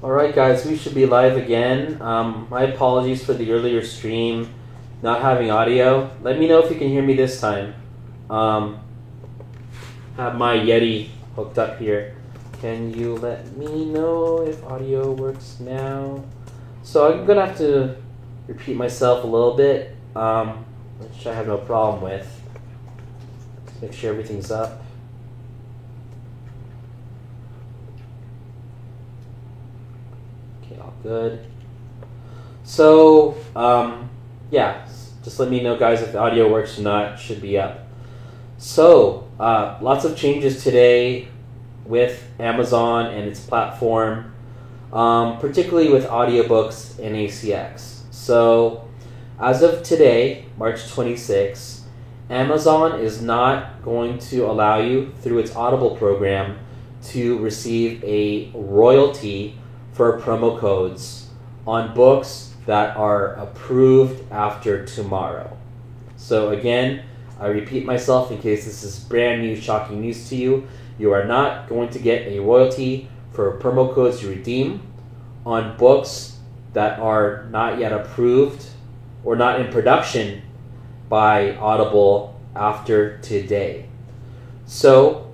Alright guys, we should be live again. My apologies for the earlier stream not having audio. Let me know if you can hear me this time. Have my Yeti hooked up here. Can you let me know if audio works now? So I'm gonna have to repeat myself a little bit, which I have no problem with. Just make sure everything's up. All good. So, yeah, just let me know, guys, if the audio works or not. Should be up. So, lots of changes today with Amazon and its platform, particularly with audiobooks and ACX. So, as of today, March 26, Amazon is not going to allow you, through its Audible program, to receive a royalty for promo codes on books that are approved after tomorrow. So again, I repeat myself in case this is brand new, shocking news to you. You are not going to get a royalty for promo codes you redeem on books that are not yet approved or not in production by Audible after today. So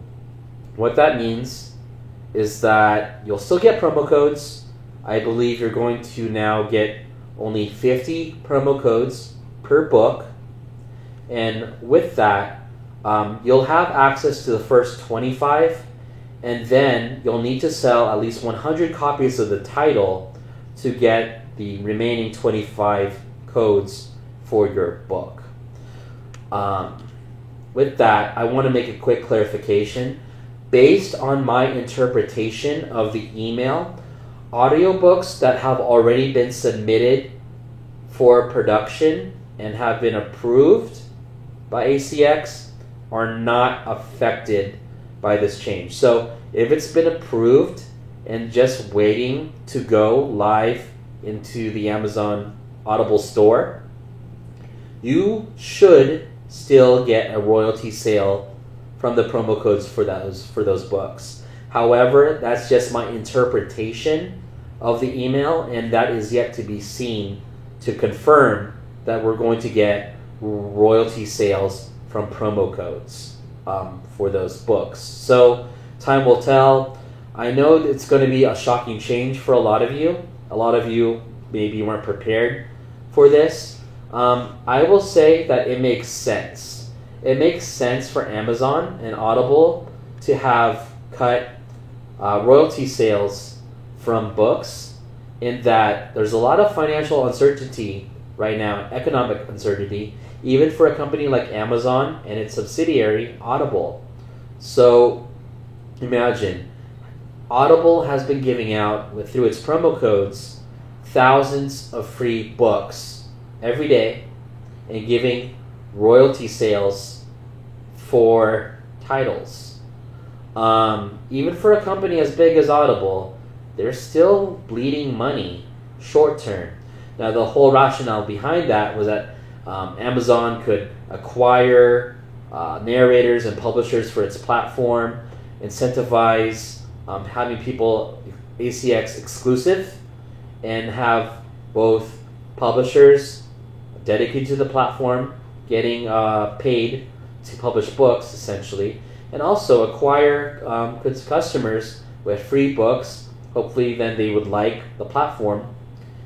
what that means is that you'll still get promo codes. I believe you're going to now get only 50 promo codes per book. And with that, you'll have access to the first 25, and then you'll need to sell at least 100 copies of the title to get the remaining 25 codes for your book. With that, I want to make a quick clarification. Based on my interpretation of the email, audiobooks that have already been submitted for production and have been approved by ACX are not affected by this change. So if it's been approved and just waiting to go live into the Amazon Audible store, you should still get a royalty sale from the promo codes for those books. However, that's just my interpretation of the email, and that is yet to be seen to confirm that we're going to get royalty sales from promo codes for those books. So time will tell. I know it's going to be a shocking change for a lot of you. A lot of you maybe weren't prepared for this. I will say that it makes sense. It makes sense for Amazon and Audible to have cut royalty sales from books, in that there's a lot of financial uncertainty right now, economic uncertainty, even for a company like Amazon and its subsidiary, Audible. So imagine, Audible has been giving out, through its promo codes, thousands of free books every day and giving royalty sales for titles. Even for a company as big as Audible, they're still bleeding money short term. Now, the whole rationale behind that was that Amazon could acquire narrators and publishers for its platform, incentivize having people ACX exclusive, and have both publishers dedicated to the platform getting paid to publish books, essentially, and also acquire customers with free books. Hopefully then they would like the platform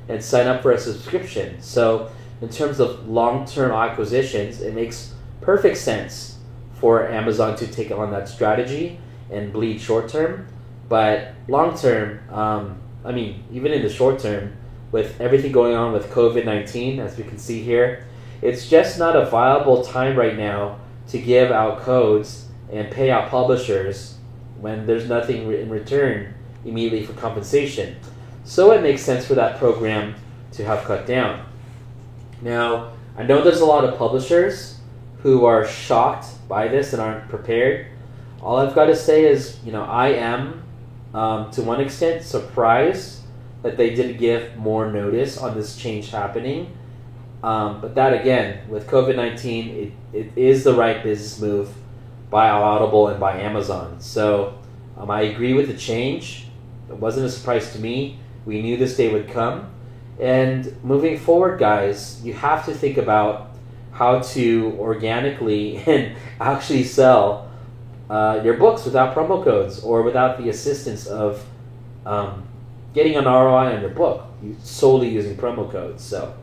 and sign up for a subscription. So in terms of long-term acquisitions, it makes perfect sense for Amazon to take on that strategy and bleed short-term. But long-term, I mean, even in the short-term, with everything going on with COVID-19, as we can see here, it's just not a viable time right now to give out codes and pay out publishers when there's nothing in return immediately for compensation. So it makes sense for that program to have cut down. Now, I know there's a lot of publishers who are shocked by this and aren't prepared. All I've got to say is, I am, to one extent, surprised that they didn't give more notice on this change happening. But that, again, with COVID-19, it is the right business move by Audible and by Amazon. So I agree with the change. It wasn't a surprise to me. We knew this day would come. And moving forward, guys, you have to think about how to organically and actually sell your books without promo codes or without the assistance of getting an ROI on your book, solely using promo codes. So,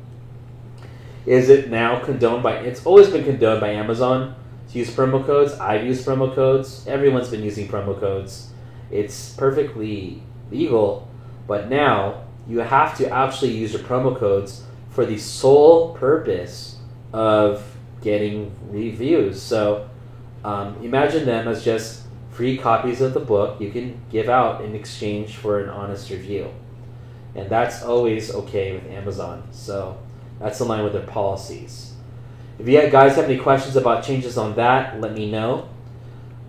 is it now condoned by? It's always been condoned by Amazon to use promo codes. I've used promo codes. Everyone's been using promo codes. It's perfectly legal, but now you have to actually use your promo codes for the sole purpose of getting reviews. So imagine them as just free copies of the book you can give out in exchange for an honest review. And that's always okay with Amazon. So that's in line with their policies. If you guys have any questions about changes on that, let me know.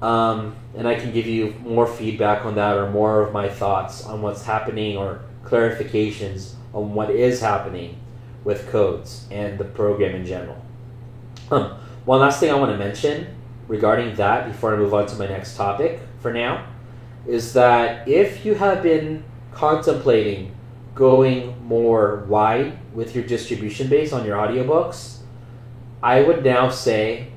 And I can give you more feedback on that or more of my thoughts on what's happening or clarifications on what is happening with codes and the program in general. One last thing I want to mention regarding that before I move on to my next topic for now is that if you have been contemplating going more wide with your distribution base on your audiobooks, I would now say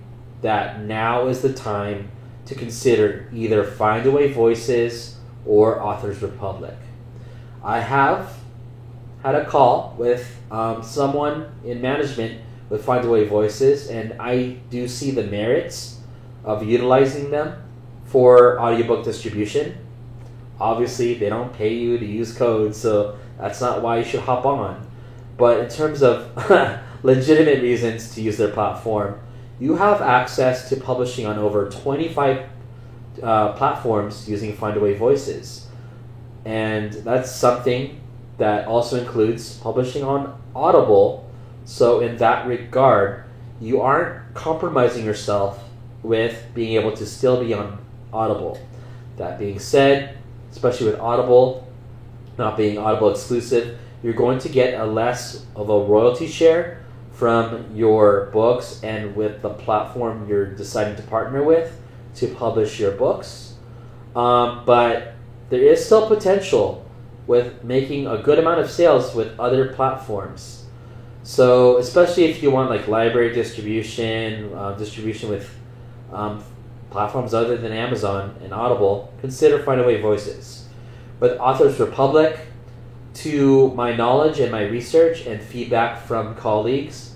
that now is the time to consider either Findaway Voices or Authors Republic. I have had a call with someone in management with Findaway Voices, and I do see the merits of utilizing them for audiobook distribution. Obviously, they don't pay you to use codes, so that's not why you should hop on. But in terms of legitimate reasons to use their platform, you have access to publishing on over 25 platforms using Findaway Voices. And that's something that also includes publishing on Audible. So in that regard, you aren't compromising yourself with being able to still be on Audible. That being said, especially with Audible not being Audible exclusive, you're going to get a less of a royalty share from your books and with the platform you're deciding to partner with to publish your books. But there is still potential with making a good amount of sales with other platforms. So especially if you want like library distribution, distribution with platforms other than Amazon and Audible, consider Findaway Voices. With Authors Republic, to my knowledge and my research and feedback from colleagues,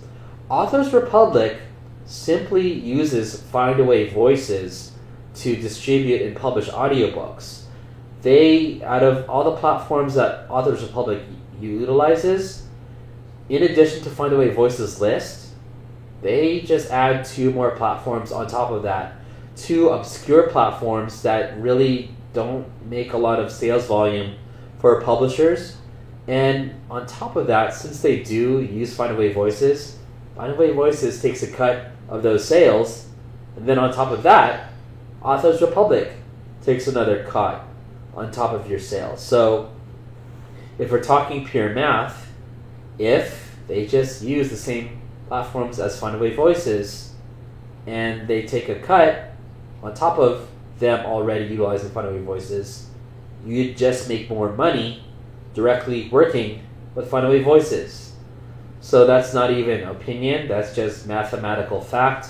Authors Republic simply uses Findaway Voices to distribute and publish audiobooks. They, out of all the platforms that Authors Republic utilizes, in addition to Findaway Voices list, they just add 2 more platforms on top of that. 2 obscure platforms that really don't make a lot of sales volume for publishers. And on top of that, since they do use Findaway Voices takes a cut of those sales. And then on top of that, Authors Republic takes another cut on top of your sales. So if we're talking pure math, if they just use the same platforms as Findaway Voices and they take a cut on top of them already utilizing Findaway Voices, you'd just make more money directly working with Findaway Voices. So that's not even opinion, that's just mathematical fact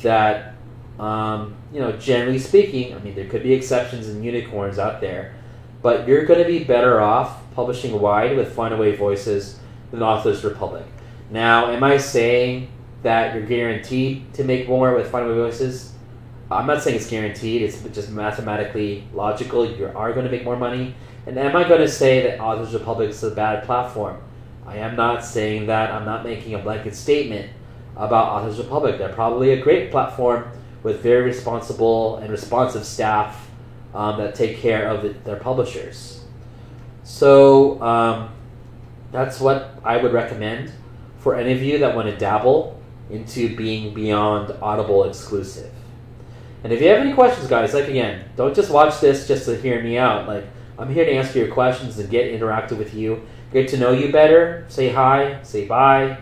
that, generally speaking, I mean, there could be exceptions and unicorns out there, but you're going to be better off publishing wide with Findaway Voices than Authors Republic. Now, am I saying that you're guaranteed to make more with Findaway Voices? I'm not saying it's guaranteed, it's just mathematically logical. You are going to make more money. And am I going to say that Authors Republic is a bad platform? I am not saying that. I'm not making a blanket statement about Authors Republic. They're probably a great platform with very responsible and responsive staff that take care of their publishers. So that's what I would recommend for any of you that want to dabble into being beyond Audible exclusive. And if you have any questions, guys, like again, don't just watch this just to hear me out. Like, I'm here to answer your questions and get interactive with you, get to know you better, say hi, say bye,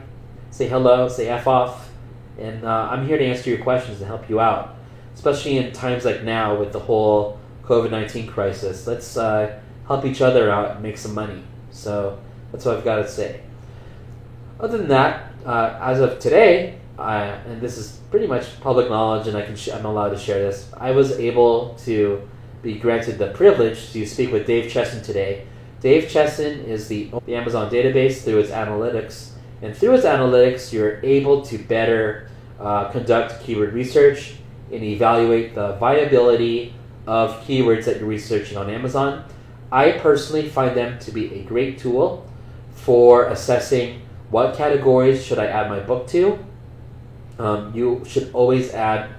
say hello, say F off. And I'm here to answer your questions and help you out, especially in times like now with the whole COVID-19 crisis. Let's help each other out and make some money. So that's what I've got to say. Other than that, as of today, and this is pretty much public knowledge, and I'm allowed to share this, I was able to be granted the privilege to speak with Dave Chesson today. Dave Chesson is the Amazon database through its analytics, and through its analytics, you're able to better conduct keyword research and evaluate the viability of keywords that you're researching on Amazon. I personally find them to be a great tool for assessing what categories should I add my book to. You should always add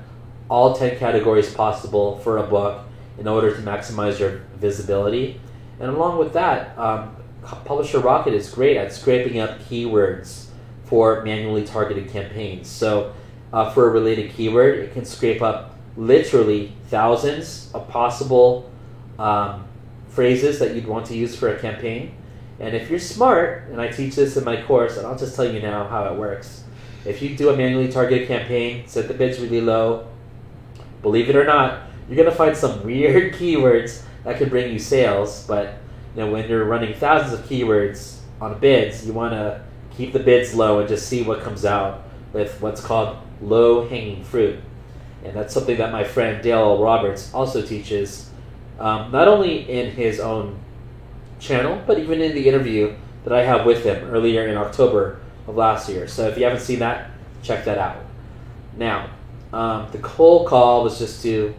all 10 categories possible for a book in order to maximize your visibility. And along with that, Publisher Rocket is great at scraping up keywords for manually targeted campaigns. So for a related keyword, it can scrape up literally thousands of possible phrases that you'd want to use for a campaign. And if you're smart, and I teach this in my course, and I'll just tell you now how it works. If you do a manually targeted campaign, set the bids really low, believe it or not, you're going to find some weird keywords that could bring you sales. But when you're running thousands of keywords on bids, you want to keep the bids low and just see what comes out with what's called low-hanging fruit. And that's something that my friend Dale Roberts also teaches, not only in his own channel, but even in the interview that I have with him earlier in October of last year. So if you haven't seen that, check that out. Now, the cold call was just to,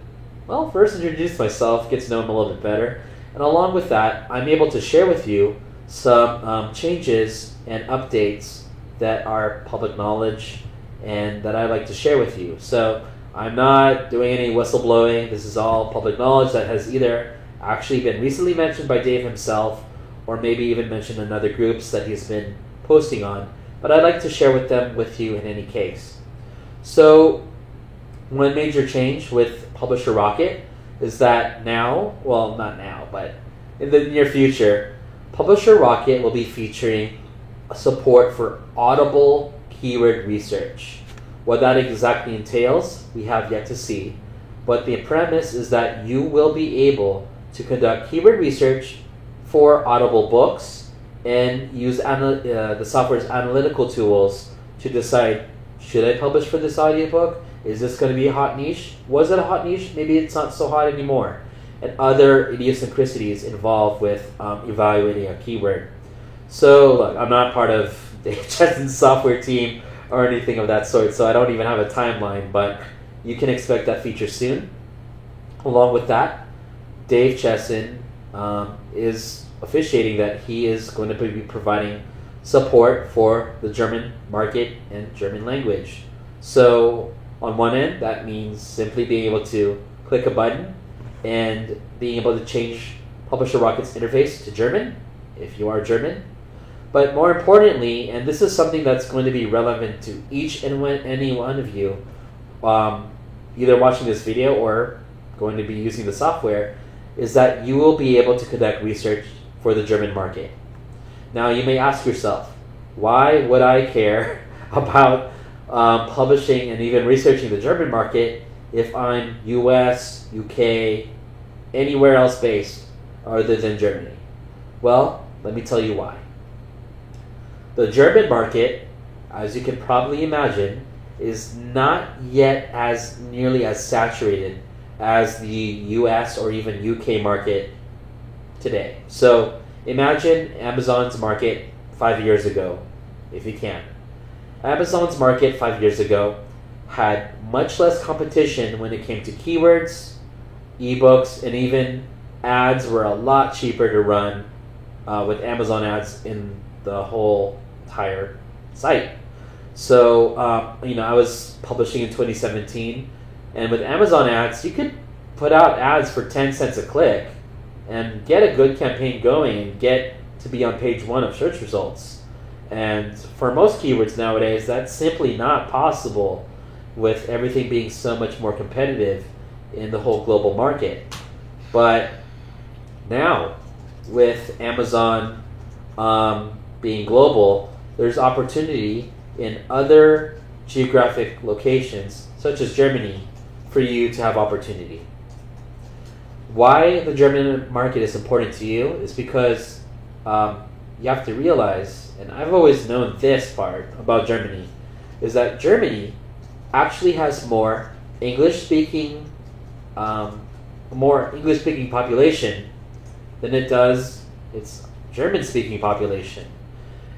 well, first introduce myself, get to know him a little bit better, and along with that, I'm able to share with you some changes and updates that are public knowledge and that I'd like to share with you. So I'm not doing any whistleblowing. This is all public knowledge that has either actually been recently mentioned by Dave himself or maybe even mentioned in other groups that he's been posting on. But I'd like to share with you in any case. So one major change with Publisher Rocket is that now, well, not now, but in the near future, Publisher Rocket will be featuring support for audible keyword research. What that exactly entails, we have yet to see. But the premise is that you will be able to conduct keyword research for audible books and use the software's analytical tools to decide, should I publish for this audiobook? Is this going to be a hot niche? Was it a hot niche? Maybe it's not so hot anymore. And other idiosyncrasies involved with evaluating a keyword. So look, I'm not part of Dave Chesson's software team or anything of that sort, so I don't even have a timeline, but you can expect that feature soon. Along with that, Dave Chesson is officiating that he is going to be providing support for the German market and German language. So on one end, that means simply being able to click a button and being able to change Publisher Rocket's interface to German, if you are German. But more importantly, and this is something that's going to be relevant to each and any one of you, either watching this video or going to be using the software, is that you will be able to conduct research for the German market. Now you may ask yourself, why would I care about publishing and even researching the German market if I'm US, UK, anywhere else based other than Germany? Well, let me tell you why. The German market, as you can probably imagine, is not yet as nearly as saturated as the US or even UK market today. So imagine Amazon's market 5 years ago, if you can. Amazon's market 5 years ago had much less competition when it came to keywords, ebooks, and even ads were a lot cheaper to run with Amazon ads in the whole entire site. So, I was publishing in 2017, and with Amazon ads, you could put out ads for 10 cents a click and get a good campaign going and get to be on page 1 of search results. And for most keywords nowadays, that's simply not possible with everything being so much more competitive in the whole global market. But now, with Amazon being global, there's opportunity in other geographic locations, such as Germany, for you to have opportunity. Why the German market is important to you is because you have to realize, and I've always known this part about Germany, is that Germany actually has more English-speaking population than it does its German-speaking population.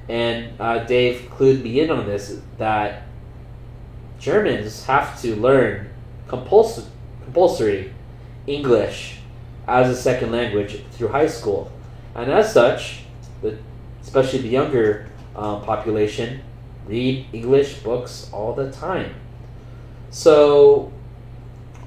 And Dave clued me in on this, that Germans have to learn compulsory English as a second language through high school. And as such, especially the younger population, read English books all the time. So,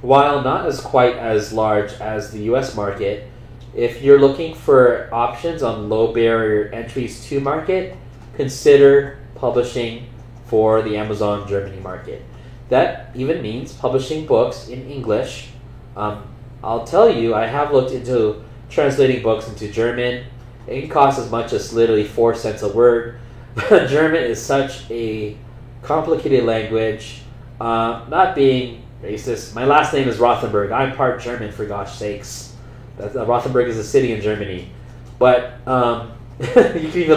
while not as quite as large as the US market, if you're looking for options on low barrier entries to market, consider publishing for the Amazon Germany market. That even means publishing books in English. I'll tell you, I have looked into translating books into German. It can cost as much as literally 4 cents a word. But German is such a complicated language. Not being racist, my last name is Rothenberg. I'm part German, for gosh sakes. Rothenberg is a city in Germany. But you can even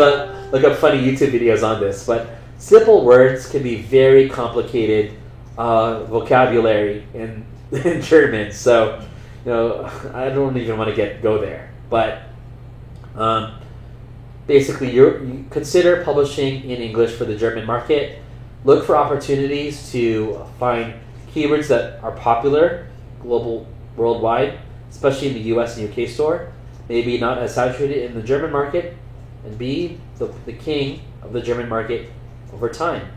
look up funny YouTube videos on this. But simple words can be very complicated vocabulary in German. So, I don't even want to go there. But basically, you consider publishing in English for the German market. Look for opportunities to find keywords that are popular worldwide, especially in the US and UK store. Maybe not as saturated in the German market, and be the king of the German market over time.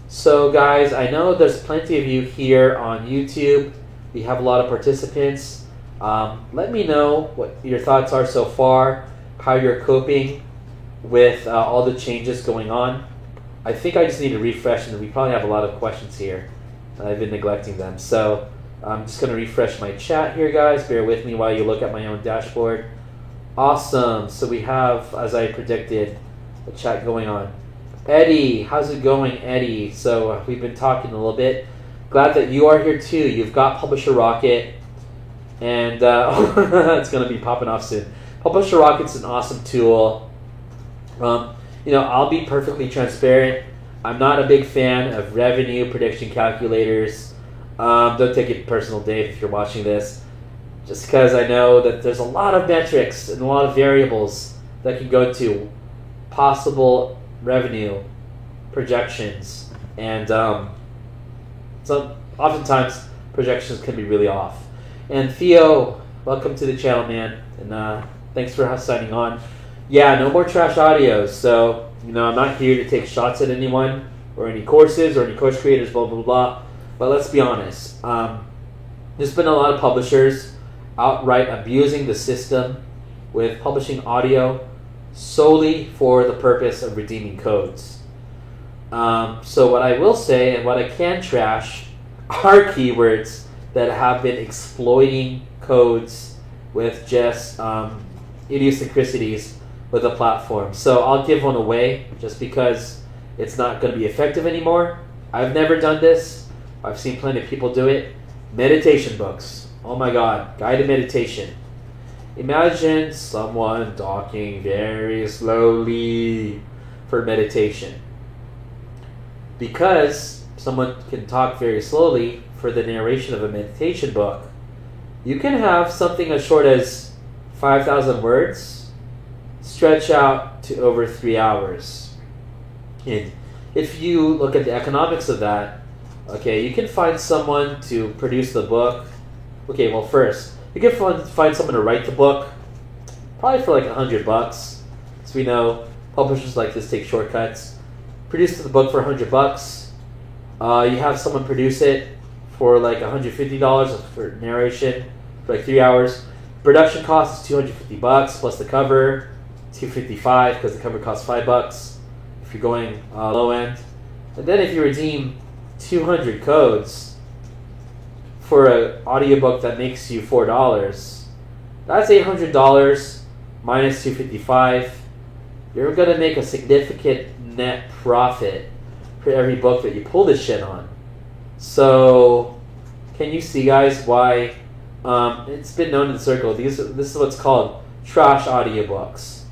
So guys, I know there's plenty of you here on YouTube. We have a lot of participants. Let me know what your thoughts are so far, how you're coping with all the changes going on. I think I just need to refresh, and we probably have a lot of questions here. I've been neglecting them. So I'm just going to refresh my chat here, guys. Bear with me while you look at my own dashboard. Awesome. So we have, as I predicted, a chat going on. Eddie, how's it going, Eddie? So we've been talking a little bit. Glad that you are here too. You've got Publisher Rocket, and it's going to be popping off soon. Publisher Rocket's an awesome tool. I'll be perfectly transparent. I'm not a big fan of revenue prediction calculators. Don't take it personal, Dave, if you're watching this. Just because I know that there's a lot of metrics and a lot of variables that can go to possible revenue projections. And so oftentimes projections can be really off. And Theo, welcome to the channel, man. And thanks for signing on. Yeah, no more trash audios. So, I'm not here to take shots at anyone or any courses or any course creators, blah, blah, blah. But let's be honest. There's been a lot of publishers outright abusing the system with publishing audio solely for the purpose of redeeming codes. So what I will say and what I can trash are keywords that have been exploiting codes with just idiosyncrasies with the platform. So I'll give one away just because it's not going to be effective anymore. I've never done this. I've seen plenty of people do it. Meditation books. Oh my God, guided meditation. Imagine someone talking very slowly for meditation. Because someone can talk very slowly for the narration of a meditation book, you can have something as short as 5,000 words stretch out to over 3 hours. And if you look at the economics of that, okay, you can find someone to produce the book. Okay, well, first, you can find someone to write the book, probably for like $100. As we know, publishers like this take shortcuts. Produce the book for $100. You have someone produce it for like $150 for narration for like 3 hours. Production cost is $250 plus the cover, $255 because the cover costs $5 if you're going low end. And then if you redeem 200 codes for an audiobook that makes you $4, that's $800 minus $255. You're going to make a significant net profit for every book that you pull this shit on. So, can you see, guys, why it's been known in the circle? This is what's called trash audiobooks.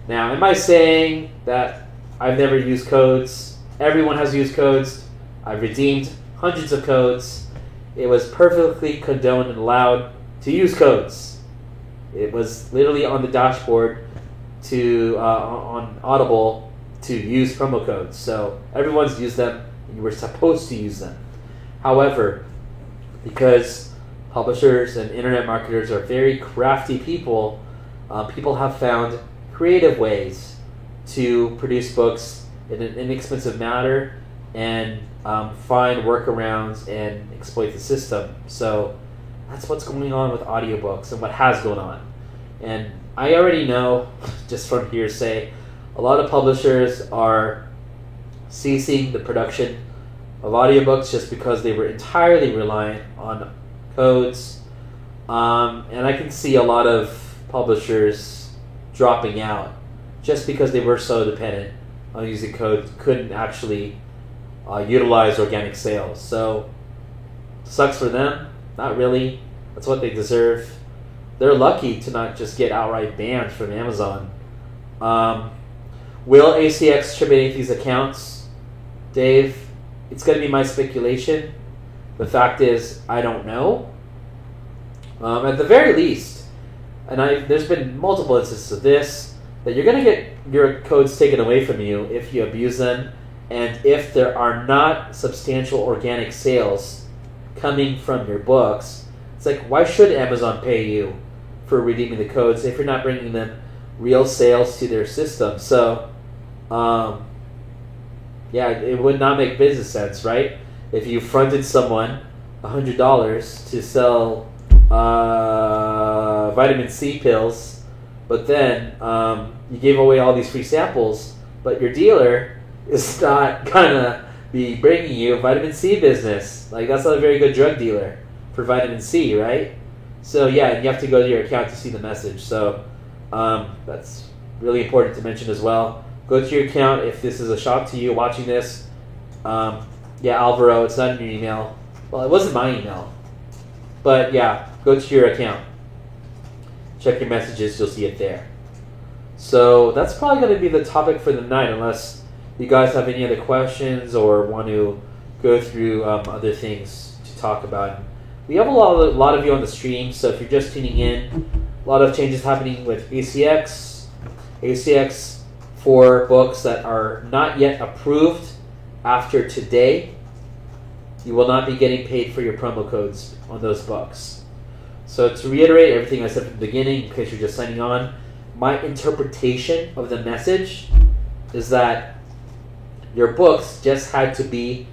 Now, am I saying that I've never used codes? Everyone has used codes. I've redeemed hundreds of codes. It was perfectly condoned and allowed to use codes. It was literally on the dashboard on Audible to use promo codes. So everyone's used them, and you were supposed to use them. However, because publishers and internet marketers are very crafty people, people have found creative ways to produce books in an inexpensive manner and find workarounds and exploit the system. So that's what's going on with audiobooks and what has gone on. And I already know, just from hearsay, a lot of publishers are ceasing the production of audiobooks just because they were entirely reliant on codes. And I can see a lot of publishers dropping out just because they were so dependent on using codes, couldn't actually utilize organic sales. So, sucks for them. Not really. That's what they deserve. They're lucky to not just get outright banned from Amazon. Will ACX terminate these accounts? Dave, it's going to be my speculation. The fact is, I don't know. At the very least, and there's been multiple instances of this, that you're going to get your codes taken away from you if you abuse them, and if there are not substantial organic sales coming from your books. It's like, why should Amazon pay you for redeeming the codes if you're not bringing them real sales to their system? So, yeah, it would not make business sense, right? If you fronted someone $100 to sell vitamin C pills, but then you gave away all these free samples, but your dealer is not gonna be bringing you vitamin C business. Like, that's not a very good drug dealer for vitamin C, right? So yeah, and you have to go to your account to see the message. So that's really important to mention as well. Go to your account if this is a shock to you watching this. Yeah, Alvaro, it's not in your email. Well, it wasn't my email. But yeah, go to your account. Check your messages, you'll see it there. So that's probably going to be the topic for the night, unless you guys have any other questions or want to go through other things to talk about. We have a lot of you on the stream, so if you're just tuning in, a lot of changes happening with ACX. ACX for books that are not yet approved after today, you will not be getting paid for your promo codes on those books. So to reiterate everything I said from the beginning, in case you're just signing on, my interpretation of the message is that your books just had to be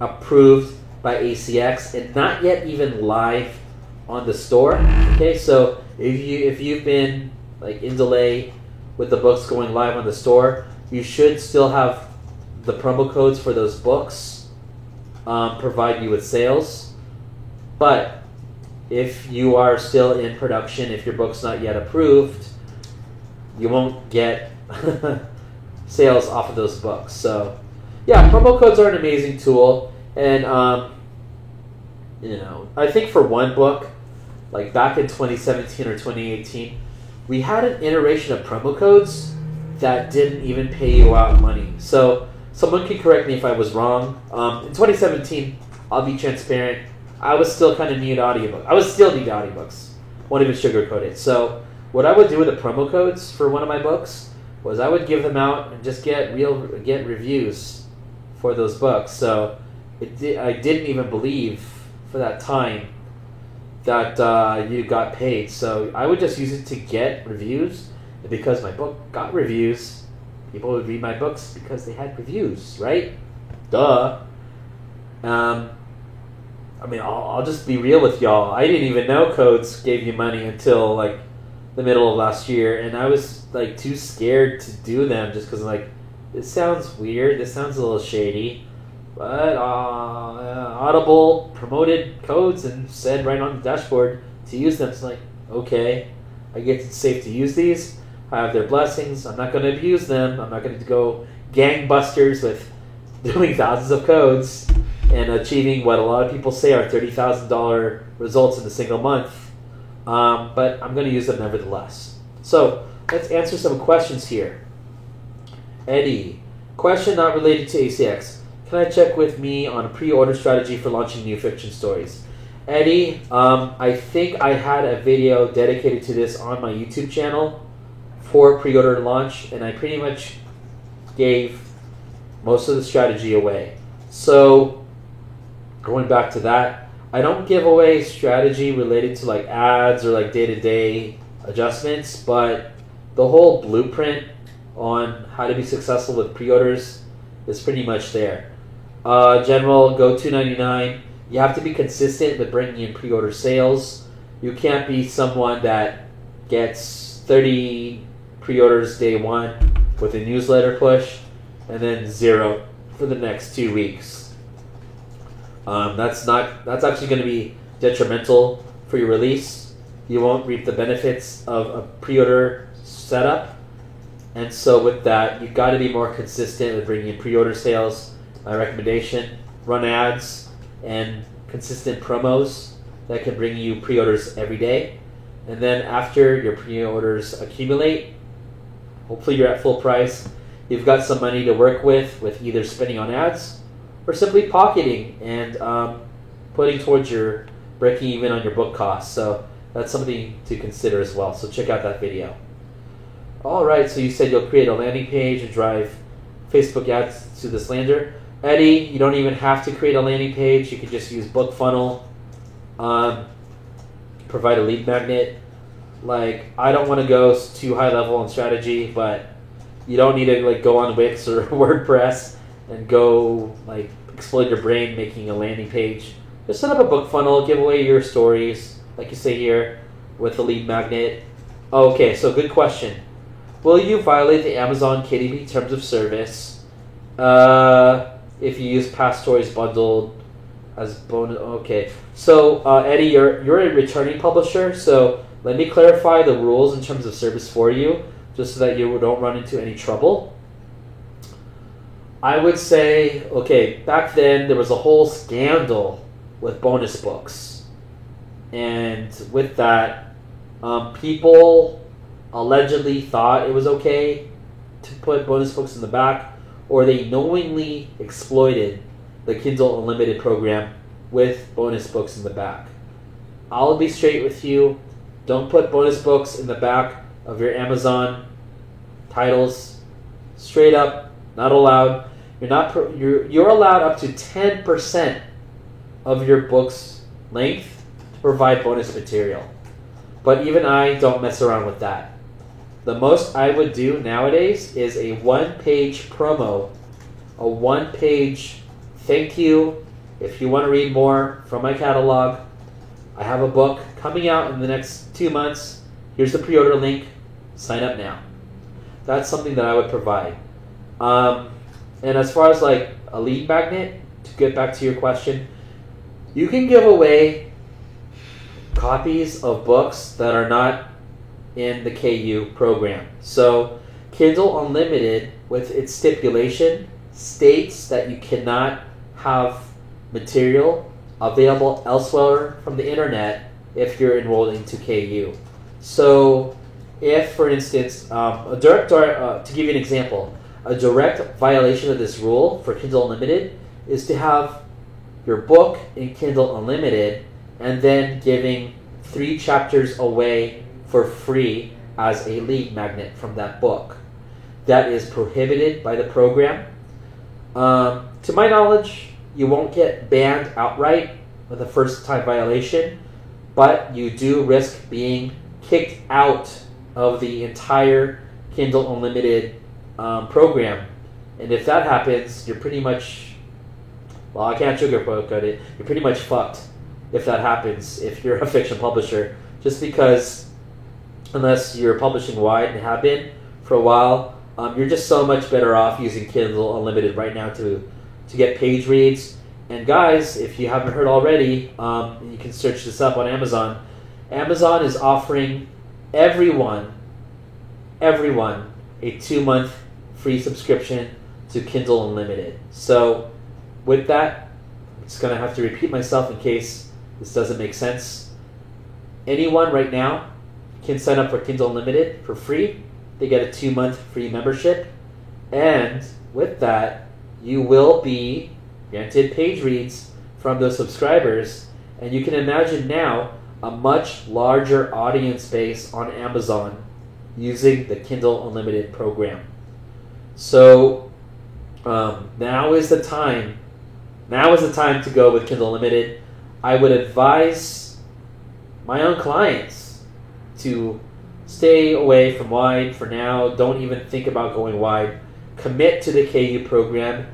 approved by ACX and not yet even live on the store. Okay, so if you've been like in delay with the books going live on the store, you should still have the promo codes for those books provide you with sales. But if you are still in production, if your book's not yet approved, you won't get sales off of those books. So yeah, promo codes are an amazing tool. And I think for one book, like back in 2017 or 2018, we had an iteration of promo codes that didn't even pay you out money. So someone can correct me if I was wrong. In 2017, I'll be transparent, I was still kind of new to audiobooks. I was still new to audiobooks. Won't even sugarcoat it. So what I would do with the promo codes for one of my books was I would give them out and just get reviews for those books. So I didn't even believe for that time that you got paid. So I would just use it to get reviews. And because my book got reviews, people would read my books because they had reviews, right? Duh. I mean, I'll just be real with y'all. I didn't even know codes gave you money until like the middle of last year, and I was like too scared to do them just because I'm like, this sounds weird. This sounds a little shady. But Audible promoted codes and said right on the dashboard to use them. It's like, okay, I get it's safe to use these. I have their blessings. I'm not going to abuse them. I'm not going to go gangbusters with doing thousands of codes and achieving what a lot of people say are $30,000 results in a single month. But I'm going to use them nevertheless. So let's answer some questions here. Eddie, question not related to ACX. Can I check with me on a pre-order strategy for launching new fiction stories? Eddie, I think I had a video dedicated to this on my YouTube channel for pre-order launch, and I pretty much gave most of the strategy away. So, going back to that, I don't give away strategy related to like ads or like day-to-day adjustments, but the whole blueprint on how to be successful with pre-orders is pretty much there. General, go $2.99. You have to be consistent with bringing in pre-order sales. You can't be someone that gets 30 pre-orders day one with a newsletter push and then 0 for the next 2 weeks. That's actually going to be detrimental for your release. You won't reap the benefits of a pre-order setup. And so with that, you've got to be more consistent with bringing in pre-order sales. My recommendation, run ads and consistent promos that can bring you pre-orders every day. And then after your pre-orders accumulate, hopefully you're at full price, you've got some money to work with either spending on ads or simply pocketing and putting towards your breaking even on your book costs. So that's something to consider as well. So check out that video. All right, so you said you'll create a landing page and drive Facebook ads to this lander. Eddie, you don't even have to create a landing page. You can just use BookFunnel, provide a lead magnet. Like, I don't want to go too high level on strategy, but you don't need to like go on Wix or WordPress and go like explode your brain making a landing page. Just set up a BookFunnel, give away your stories, like you say here, with the lead magnet. Okay, so good question. Will you violate the Amazon KDP terms of service if you use past stories bundled as bonus? Okay, so Eddie, you're a returning publisher, so let me clarify the rules in terms of service for you, just so that you don't run into any trouble. I would say, okay, back then there was a whole scandal with bonus books, and with that, people allegedly thought it was okay to put bonus books in the back, or they knowingly exploited the Kindle Unlimited program with bonus books in the back. I'll be straight with you. Don't put bonus books in the back of your Amazon titles. Straight up, not allowed. You're allowed up to 10% of your book's length to provide bonus material. But even I don't mess around with that. The most I would do nowadays is a one-page promo, a one-page thank you. If you want to read more from my catalog, I have a book coming out in the next 2 months. Here's the pre-order link. Sign up now. That's something that I would provide. And as far as like a lead magnet, to get back to your question, you can give away copies of books that are not in the KU program. So Kindle Unlimited, with its stipulation, states that you cannot have material available elsewhere from the internet if you're enrolled into KU. So if, for instance, to give you an example, a direct violation of this rule for Kindle Unlimited is to have your book in Kindle Unlimited and then giving 3 chapters away for free as a lead magnet from that book. That is prohibited by the program. To my knowledge, you won't get banned outright with a first-time violation, but you do risk being kicked out of the entire Kindle Unlimited program. And if that happens, you're pretty much, well, I can't sugarcoat it, you're pretty much fucked if that happens if you're a fiction publisher, just because unless you're publishing wide and have been for a while, you're just so much better off using Kindle Unlimited right now to get page reads. And guys, if you haven't heard already, you can search this up on Amazon. Amazon is offering everyone a 2-month free subscription to Kindle Unlimited. So with that, I'm just going to have to repeat myself in case this doesn't make sense. Anyone right now can sign up for Kindle Unlimited for free they get a 2-month free membership. And with that, you will be granted page reads from those subscribers. And you can imagine now a much larger audience base on Amazon using the Kindle Unlimited program. So now is the time. Now is the time to go with Kindle Unlimited. I would advise my own clients to stay away from wide for now. Don't even think about going wide. Commit to the KU program.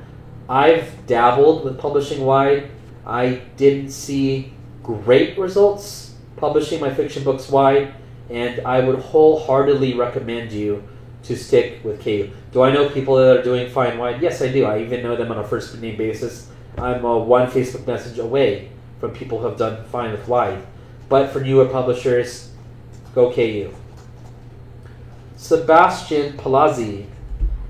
I've dabbled with publishing wide. I didn't see great results publishing my fiction books wide, and I would wholeheartedly recommend you to stick with KU. Do I know people that are doing fine wide? Yes, I do. I even know them on a first name basis. I'm one Facebook message away from people who have done fine with wide. But for newer publishers, go KU. Sebastian Palazzi.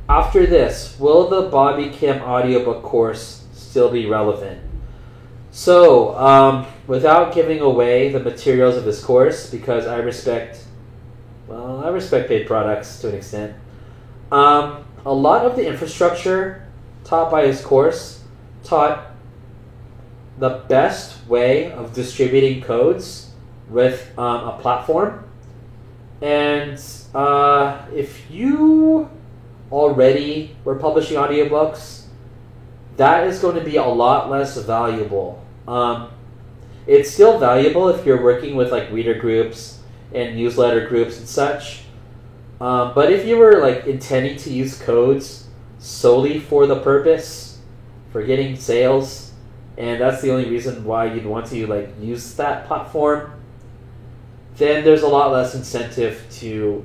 After this, will the Bobby Kim audiobook course still be relevant? So, without giving away the materials of his course, because I respect paid products to an extent, a lot of the infrastructure taught by his course taught the best way of distributing codes with a platform. And if you already were publishing audiobooks, that is going to be a lot less valuable. It's still valuable if you're working with like reader groups and newsletter groups and such. But if you were like intending to use codes solely for the purpose for getting sales, and that's the only reason why you'd want to like use that platform, then there's a lot less incentive to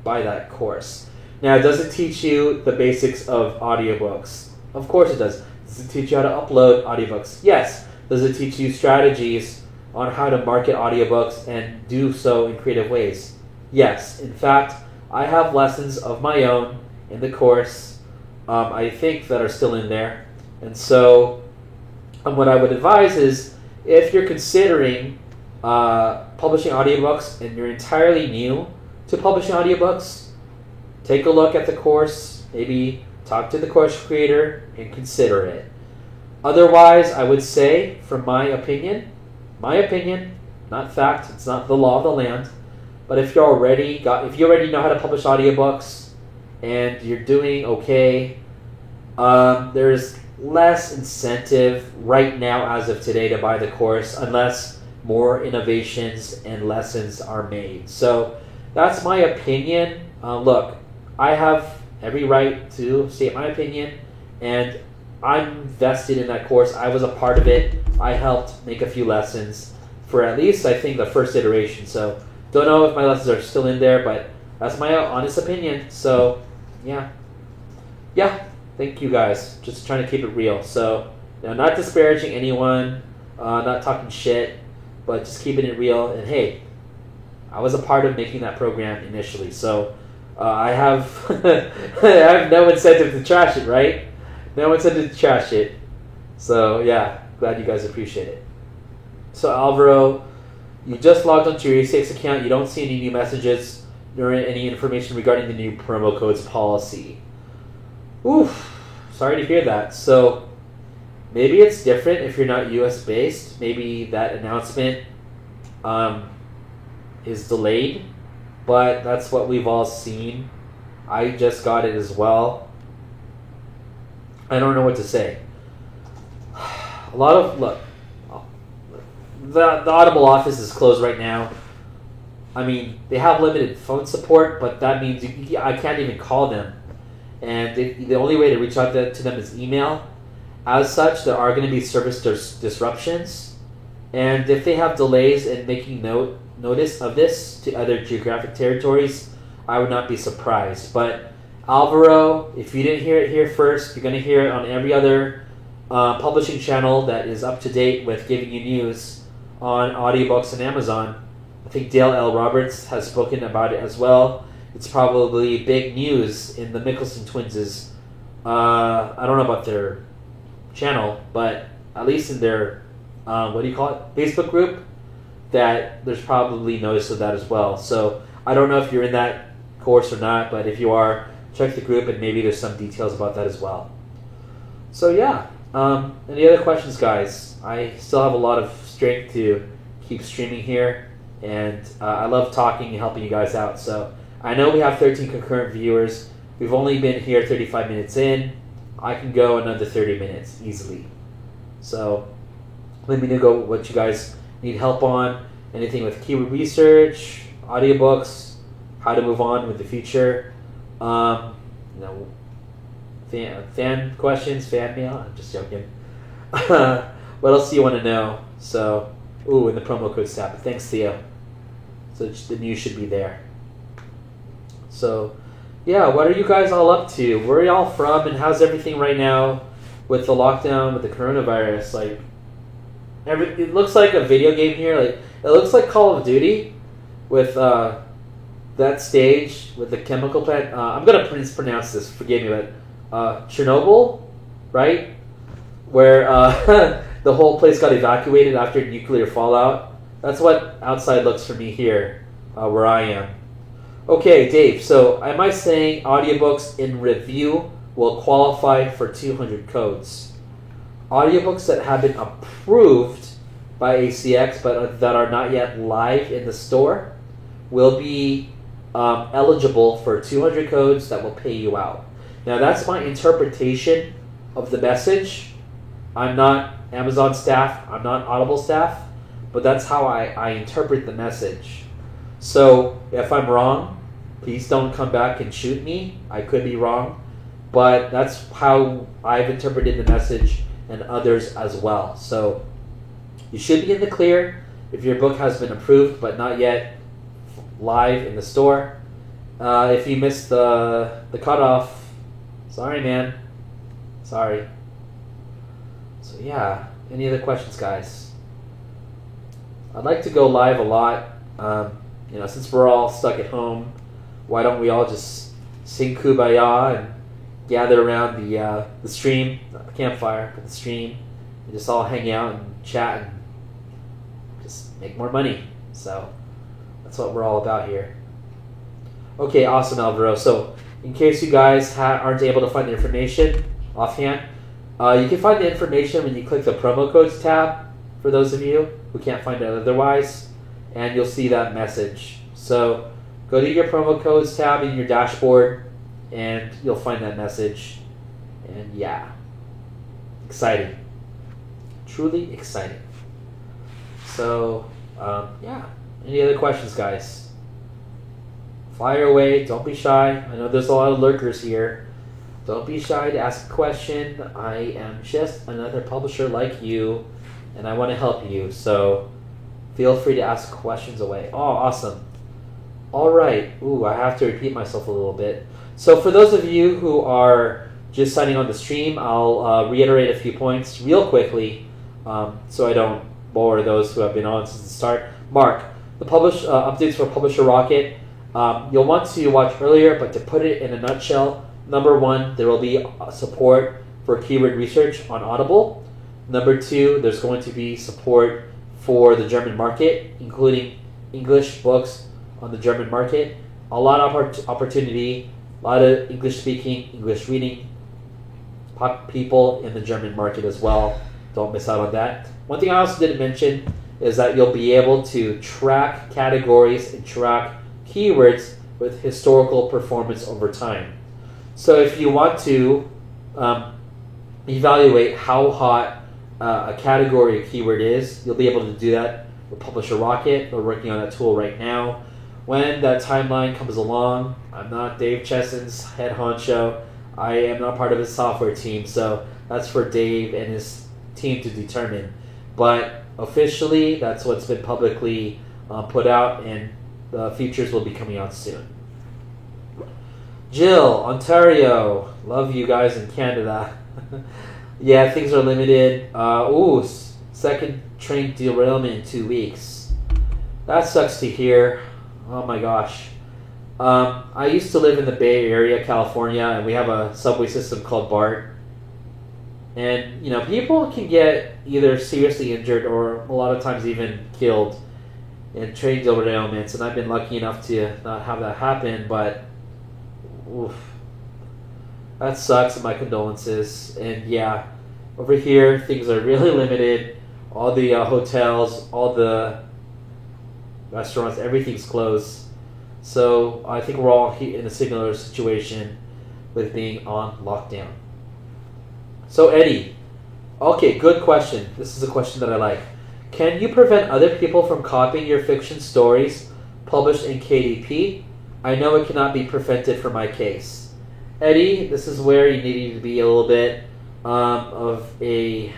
buy that course. Now, does it teach you the basics of audiobooks? Of course it does. Does it teach you how to upload audiobooks? Yes. Does it teach you strategies on how to market audiobooks and do so in creative ways? Yes. In fact, I have lessons of my own in the course, I think, that are still in there. And so what I would advise is, if you're considering publishing audiobooks and you're entirely new to publishing audiobooks, take a look at the course, maybe talk to the course creator and consider it. Otherwise, I would say, from my opinion, not fact, it's not the law of the land, but if you already know how to publish audiobooks and you're doing okay, there's less incentive right now as of today to buy the course unless more innovations and lessons are made. So that's my opinion. Look, I have every right to state my opinion, and I'm vested in that course. I was a part of it. I helped make a few lessons for at least, I think, the first iteration. So don't know if my lessons are still in there, but that's my honest opinion. So yeah, thank you guys. Just trying to keep it real. So not disparaging anyone, not talking shit, but just keeping it real. And hey, I was a part of making that program initially, so I have I have no incentive to trash it, right? No incentive to trash it. So yeah, glad you guys appreciate it. So Alvaro, you just logged onto your E6 account. You don't see any new messages nor any information regarding the new promo codes policy. Oof, sorry to hear that. So maybe it's different if you're not US based. Maybe that announcement is delayed, but that's what we've all seen. I just got it as well. I don't know what to say. The Audible office is closed right now. I mean, they have limited phone support, but that means I can't even call them. And the only way to reach out to them is email. As such, there are going to be service disruptions. And if they have delays in making notice of this to other geographic territories, I would not be surprised. But Alvaro, if you didn't hear it here first, you're going to hear it on every other publishing channel that is up to date with giving you news on audiobooks and Amazon. I think Dale L. Roberts has spoken about it as well. It's probably big news in the Mickelson twins', I don't know about their channel, but at least in their, Facebook group, that there's probably notice of that as well. So I don't know if you're in that course or not, but if you are, check the group and maybe there's some details about that as well. So yeah, any other questions, guys? I still have a lot of strength to keep streaming here, and I love talking and helping you guys out. So I know we have 13 concurrent viewers. We've only been here 35 minutes in. I can go another 30 minutes easily. So let me know what you guys need help on. Anything with keyword research, audiobooks, how to move on with the future. Fan questions, fan mail. I'm just joking. What else do you want to know? So, and the promo code tab. Thanks, Theo. So the news should be there. So, yeah, what are you guys all up to? Where are y'all from, and how's everything right now with the lockdown, with the coronavirus? Like, it looks like a video game here. Like, it looks like Call of Duty with that stage with the chemical plant. I'm gonna mispronounce this. Forgive me, but Chernobyl, right? Where the whole place got evacuated after nuclear fallout. That's what outside looks for me here, where I am. Okay, Dave, so am I saying audiobooks in review will qualify for 200 codes? Audiobooks that have been approved by ACX but that are not yet live in the store will be eligible for 200 codes that will pay you out. Now, that's my interpretation of the message. I'm not Amazon staff, I'm not Audible staff, but that's how I interpret the message. So if I'm wrong, please don't come back and shoot me. I could be wrong, but that's how I've interpreted the message, and others as well. So you should be in the clear if your book has been approved but not yet live in the store. If you missed the cutoff, sorry, man. Sorry. So yeah, any other questions, guys? I'd like to go live a lot. Since we're all stuck at home, why don't we all just sing Kumbaya and gather around the stream, not the campfire, but the stream, and just all hang out and chat and just make more money. So that's what we're all about here. Okay, awesome, Alvaro. So in case you guys aren't able to find the information offhand, you can find the information when you click the promo codes tab, for those of you who can't find it otherwise, and you'll see that message. So go to your promo codes tab in your dashboard, and you'll find that message. And yeah, exciting. Truly exciting. So, yeah. Any other questions, guys? Fire away. Don't be shy. I know there's a lot of lurkers here. Don't be shy to ask a question. I am just another publisher like you, and I want to help you. So feel free to ask questions away. Oh, awesome. All right. I have to repeat myself a little bit. So for those of you who are just signing on the stream, I'll reiterate a few points real quickly so I don't bore those who have been on since the start. Mark, the updates for Publisher Rocket, you'll want to watch earlier, but to put it in a nutshell, number one, there will be support for keyword research on Audible. Number two, there's going to be support for the German market, including English books on the German market. A lot of opportunity, a lot of English speaking, English reading people in the German market as well. Don't miss out on that. One thing I also didn't mention is that you'll be able to track categories and track keywords with historical performance over time. So if you want to evaluate how hot a category or keyword is, you'll be able to do that with Publisher Rocket. We're working on that tool right now. When that timeline comes along, I'm not Dave Chesson's head honcho. I am not part of his software team, so that's for Dave and his team to determine. But officially, that's what's been publicly put out, and the features will be coming out soon. Jill, Ontario. Love you guys in Canada. Yeah, things are limited. Second train derailment in 2 weeks. That sucks to hear. Oh my gosh. I used to live in the Bay Area, California, and we have a subway system called BART. And, people can get either seriously injured or a lot of times even killed in train derailments. And I've been lucky enough to not have that happen, but Oof. That sucks, and my condolences. And yeah, over here, things are really limited. All the hotels, all the restaurants, everything's closed. So I think we're all in a similar situation with being on lockdown. So Eddie, okay, good question. This is a question that I like. Can you prevent other people from copying your fiction stories published in KDP? I know it cannot be prevented for my case. Eddie, this is where you need to be a little bit of a...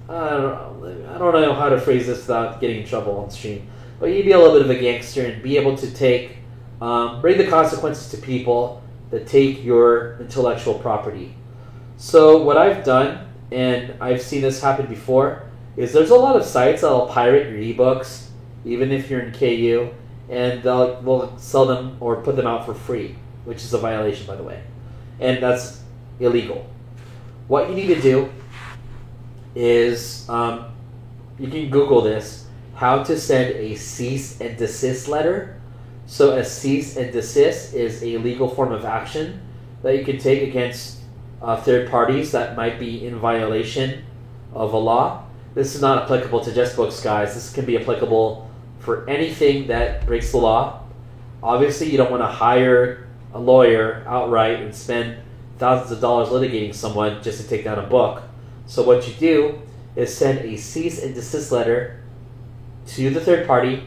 I don't know how to phrase this without getting in trouble on stream. But you need to be a little bit of a gangster and be able to take... bring the consequences to people that take your intellectual property. So what I've done, and I've seen this happen before, is there's a lot of sites that'll pirate your ebooks, even if you're in KU, and they'll sell them or put them out for free, which is a violation, by the way. And that's illegal. What you need to do is, you can Google this, how to send a cease and desist letter. So a cease and desist is a legal form of action that you can take against third parties that might be in violation of a law. This is not applicable to just books, guys. This can be applicable for anything that breaks the law. Obviously, you don't want to hire a lawyer outright and spend thousands of dollars litigating someone just to take down a book. So what you do is send a cease and desist letter to the third party.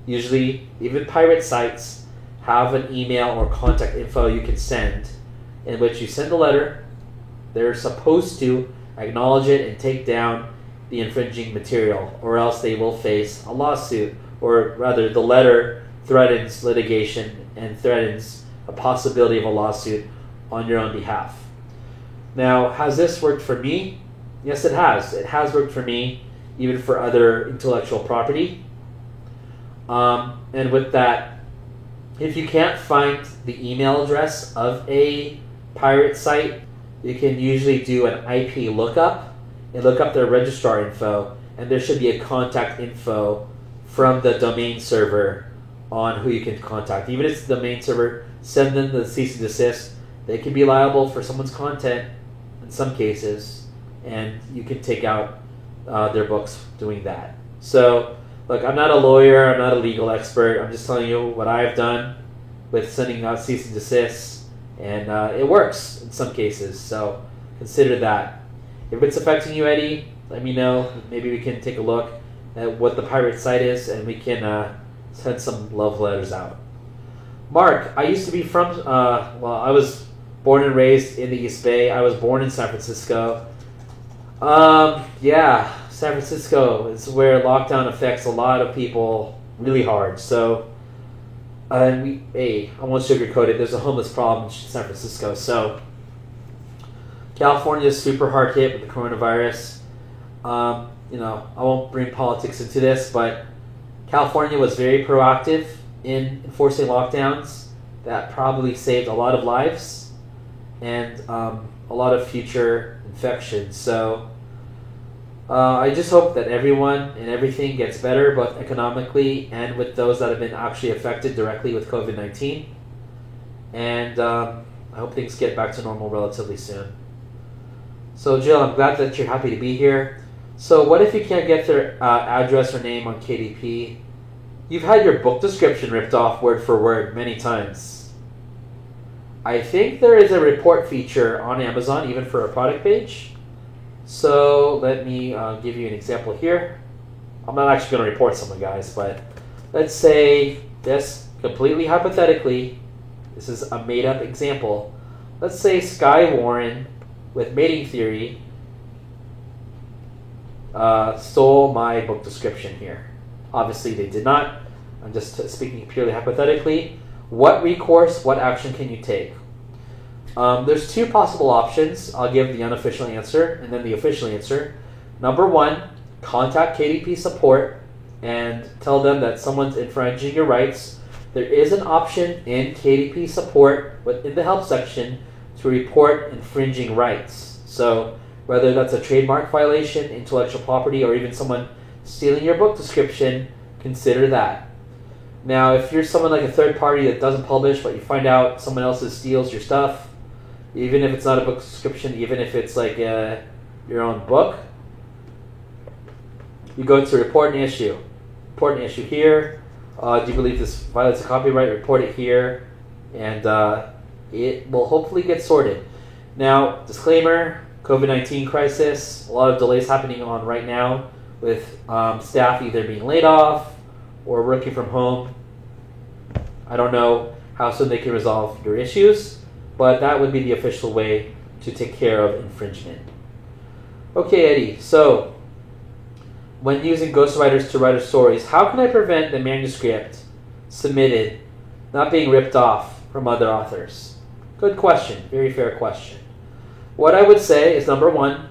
Usually, even pirate sites have an email or contact info you can send, in which you send the letter. They're supposed to acknowledge it and take down the infringing material, or else they will face a lawsuit, or rather the letter threatens litigation and threatens a possibility of a lawsuit on your own behalf. Now, has this worked for me? Yes, it has. It has worked for me, even for other intellectual property. And with that, if you can't find the email address of a pirate site, you can usually do an IP lookup and look up their registrar info, and there should be a contact info from the domain server on who you can contact. Even if it's the domain server, send them the cease and desist. They can be liable for someone's content in some cases, and you can take out their books doing that. So, look, I'm not a lawyer, I'm not a legal expert. I'm just telling you what I've done with sending out cease and desist, and it works in some cases. So consider that. If it's affecting you, Eddie, let me know. Maybe we can take a look at what the pirate site is, and we can send some love letters out. Mark, I used to be from, I was born and raised in the East Bay. I was born in San Francisco. Yeah, San Francisco is where lockdown affects a lot of people really hard. So, I won't sugarcoat it. There's a homeless problem in San Francisco. So, California is super hard hit with the coronavirus. I won't bring politics into this, but California was very proactive in enforcing lockdowns. That probably saved a lot of lives and a lot of future infections. So I just hope that everyone and everything gets better, both economically and with those that have been actually affected directly with COVID-19. And I hope things get back to normal relatively soon. So Jill, I'm glad that you're happy to be here. So what if you can't get their address or name on KDP? You've had your book description ripped off word for word many times. I think there is a report feature on Amazon, even for a product page. So let me give you an example here. I'm not actually going to report someone, guys, but let's say this, completely hypothetically, this is a made-up example. Let's say Sky Warren with Mating Theory stole my book description here. Obviously, they did not. I'm just speaking purely hypothetically. What recourse, what action can you take? There's two possible options. I'll give the unofficial answer and then the official answer. Number one, contact KDP support and tell them that someone's infringing your rights. There is an option in KDP support within the help section to report infringing rights. So whether that's a trademark violation, intellectual property, or even someone stealing your book description, consider that. Now, if you're someone like a third party that doesn't publish, but you find out someone else steals your stuff, even if it's not a book subscription, even if it's like your own book, you go to report an issue. Report an issue here. Do you believe this violates the copyright? Report it here, and it will hopefully get sorted. Now, disclaimer, COVID-19 crisis, a lot of delays happening on right now with staff either being laid off or working from home. I don't know how soon they can resolve your issues, but that would be the official way to take care of infringement. Okay, Eddie, so when using ghostwriters to write our stories, how can I prevent the manuscript submitted not being ripped off from other authors? Good question. Very fair question. What I would say is, number one,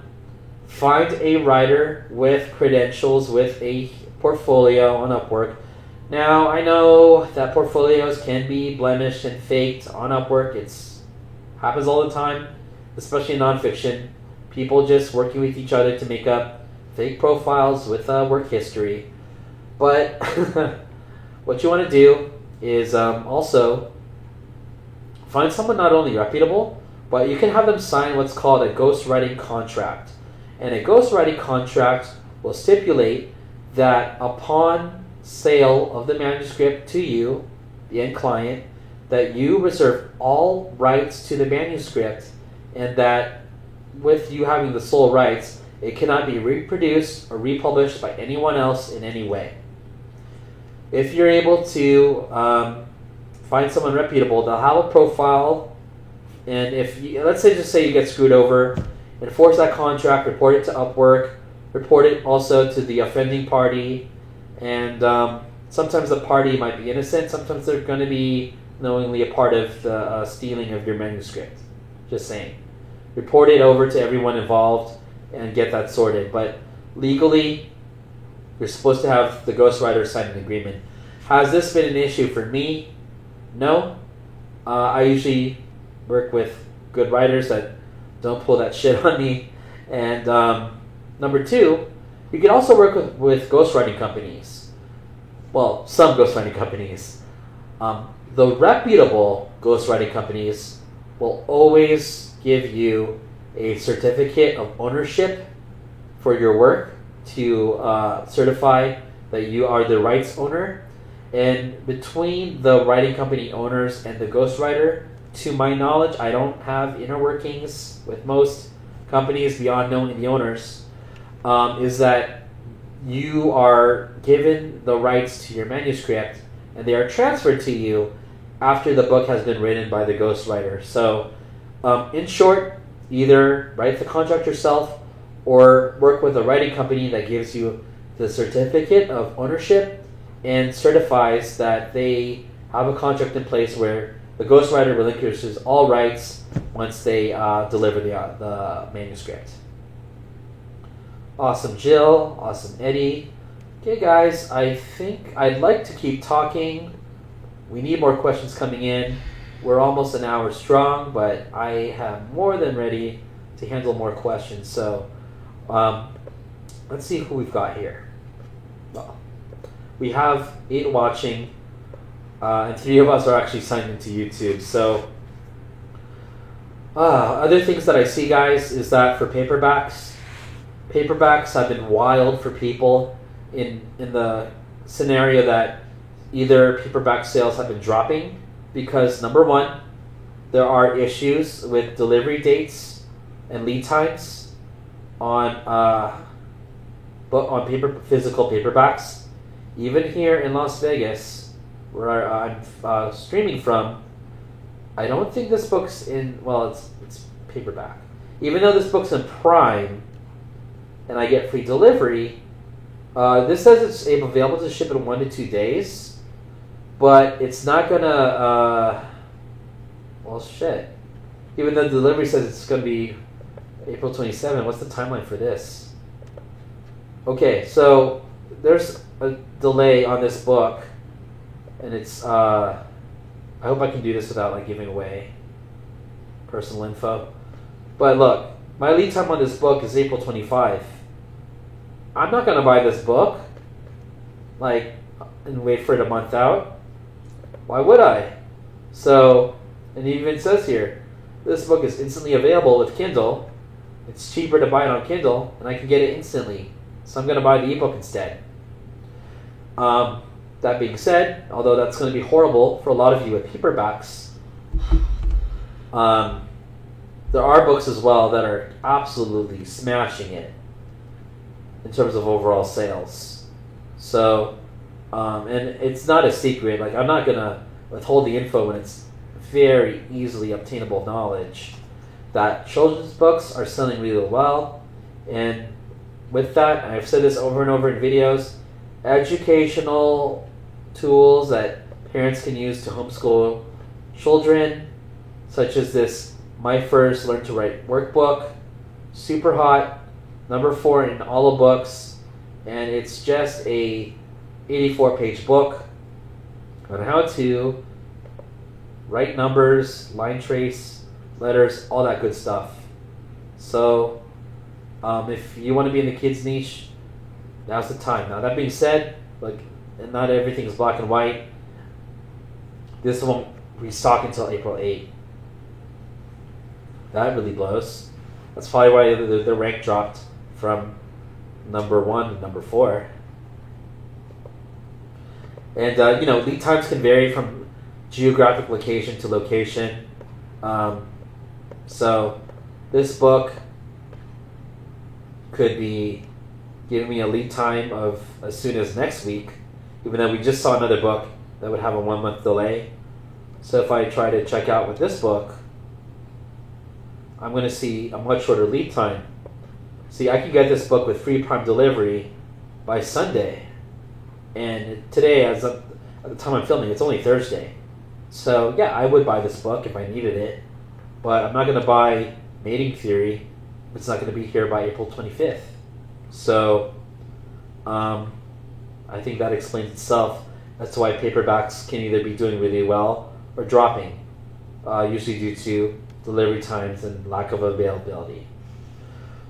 find a writer with credentials, with a portfolio on Upwork. Now, I know that portfolios can be blemished and faked on Upwork. It happens all the time, especially in nonfiction. People just working with each other to make up fake profiles with work history. But what you want to do is also find someone not only reputable, but you can have them sign what's called a ghostwriting contract. And a ghostwriting contract will stipulate that upon sale of the manuscript to you, the end client, that you reserve all rights to the manuscript, and that with you having the sole rights, it cannot be reproduced or republished by anyone else in any way. If you're able to find someone reputable, they'll have a profile, and if you, let's say, just say you get screwed over, enforce that contract, report it to Upwork, report it also to the offending party, and sometimes the party might be innocent, sometimes they're going to be knowingly a part of the stealing of your manuscript. Just saying. Report it over to everyone involved and get that sorted. But legally, you're supposed to have the ghostwriter sign an agreement. Has this been an issue for me? No. I usually work with good writers that don't pull that shit on me. And number two, you can also work with ghostwriting companies. Well, some ghostwriting companies. The reputable ghostwriting companies will always give you a certificate of ownership for your work to certify that you are the rights owner. And between the writing company owners and the ghostwriter, to my knowledge, I don't have inner workings with most companies beyond knowing the owners, is that you are given the rights to your manuscript and they are transferred to you after the book has been written by the ghostwriter. So, in short, either write the contract yourself or work with a writing company that gives you the certificate of ownership and certifies that they have a contract in place where the ghostwriter relinquishes all rights once they deliver the manuscript. Awesome, Jill. Awesome, Eddie. Okay, guys, I think I'd like to keep talking. We need more questions coming in. We're almost an hour strong, but I am more than ready to handle more questions. So let's see who we've got here. Well, we have 8 watching, and 3 of us are actually signed into YouTube. So other things that I see, guys, is that for paperbacks have been wild for people in the scenario that either paperback sales have been dropping because, number one, there are issues with delivery dates and lead times on physical paperbacks. Even here in Las Vegas, where I'm streaming from, I don't think this book's in, well, it's paperback. Even though this book's in Prime and I get free delivery, this says it's available to ship in 1 to 2 days. But it's not gonna, well, shit. Even though the delivery says it's gonna be April 27, what's the timeline for this? Okay, so there's a delay on this book, and it's, I hope I can do this without, like, giving away personal info. But look, my lead time on this book is April 25. I'm not gonna buy this book, like, and wait for it a month out. Why would I? So, and it even says here, this book is instantly available with Kindle. It's cheaper to buy it on Kindle, and I can get it instantly. So I'm going to buy the ebook instead. That being said, although that's going to be horrible for a lot of you with paperbacks, there are books as well that are absolutely smashing it in terms of overall sales. So, and it's not a secret. Like, I'm not going to withhold the info when it's very easily obtainable knowledge that children's books are selling really well. And with that, and I've said this over and over in videos, educational tools that parents can use to homeschool children, such as this My First Learn to Write workbook, super hot, number 4 in all the books, and it's just a 84-page book on how to write numbers, line trace, letters, all that good stuff. So if you want to be in the kids niche, now's the time. Now that being said, like, not everything is black and white. This won't restock until April 8th. That really blows. That's probably why the rank dropped from number 1 to number 4. And lead times can vary from geographic location to location. So this book could be giving me a lead time of as soon as next week, even though we just saw another book that would have a 1-month delay. So if I try to check out with this book, I'm going to see a much shorter lead time. See, I can get this book with free Prime delivery by Sunday. And today, at the time I'm filming, it's only Thursday. So yeah, I would buy this book if I needed it. But I'm not going to buy Mating Theory. It's not going to be here by April 25th. So I think that explains itself as to why paperbacks can either be doing really well or dropping, usually due to delivery times and lack of availability.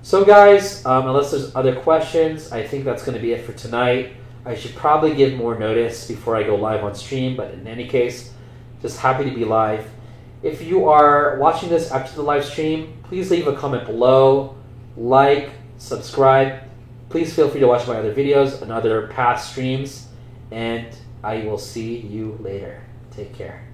So guys, unless there's other questions, I think that's going to be it for tonight. I should probably give more notice before I go live on stream, but in any case, just happy to be live. If you are watching this after the live stream, please leave a comment below, like, subscribe. Please feel free to watch my other videos and other past streams, and I will see you later. Take care.